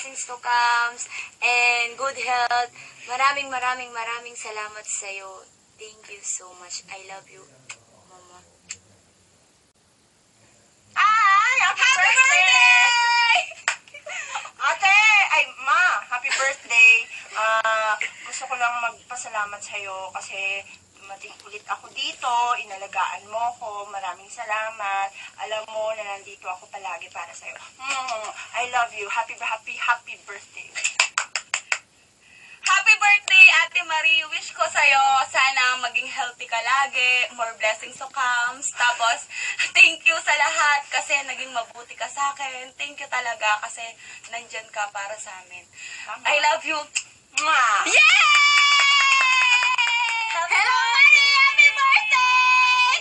blessings to come, and good health. Maraming salamat sa'yo. Thank you so much. I love you, Mama. Ay! Happy birthday! Ate! Ay, Ma! Happy birthday! Gusto ko lang magpasalamat sa'yo kasi dumating ulit ako dito, inalagaan mo ko, maraming salamat. Alam mo na nandito ako palagi para sa'yo. I love you. Happy birthday. Happy birthday, Ate Marie. Wish ko sa'yo, sana maging healthy ka lagi. More blessings to come. Tapos, thank you sa lahat kasi naging mabuti ka sa akin. Thank you talaga kasi nandyan ka para sa amin. I love you. Mwah! Yeah! Hello, Marie! Happy birthday!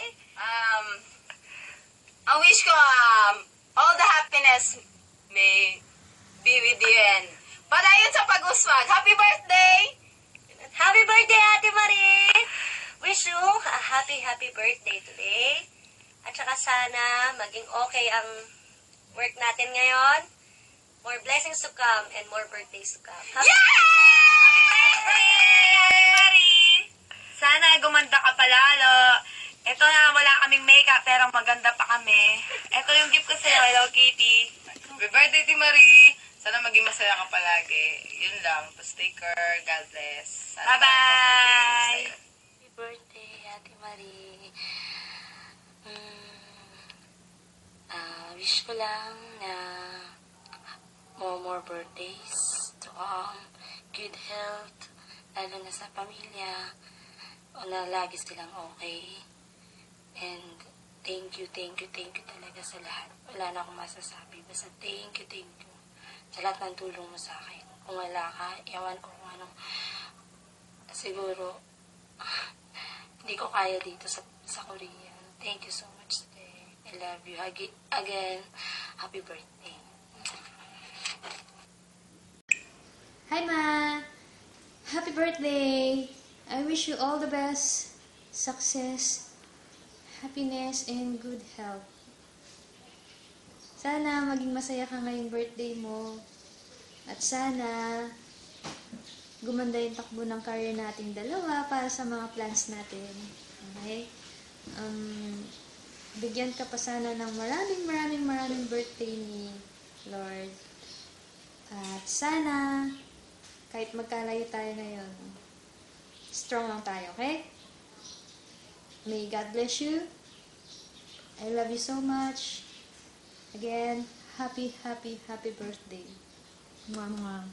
Ang wish ko, all the happiness may be with you and padayon sa pag-uswag. Happy birthday! Happy birthday, Ate Marie! Wish you a happy birthday today. At saka sana maging okay ang work natin ngayon. More blessings to come and more birthdays to come. Happy birthday, Ate Marie! Sana gumanda ka palalo. Ito na, wala kaming makeup pero maganda pa kami. Ito yung gift ko sa'yo, Hello Kitty. Happy birthday, Ti Marie! Sana maging masaya ka palagi. Yun lang. Take care. God bless. Sana Bye-bye! Happy birthday, Ate Marie. Wish ko lang na more birthdays to come, good health, lalo na sa pamilya, o na lagi silang okay. And thank you talaga sa lahat. Wala na akong masasabi. Basta thank you. Sa lahat ng tulong mo sa akin. Kung wala ka, ewan ko kung anong, siguro, hindi ko kaya dito sa Korea. Thank you so much today. I love you. Again, happy birthday. Hi, Ma! Happy birthday! I wish you all the best, success, happiness, and good health. Sana maging masaya ka ngayong birthday mo. At sana gumanda yung takbo ng career nating dalawa para sa mga plans natin. Okay? Bigyan ka pa sana ng maraming birthday ni Lord. At sana kahit magkalayo tayo ngayon, strong lang tayo, okay? May God bless you. I love you so much. Again, happy birthday. Mwah, mwah.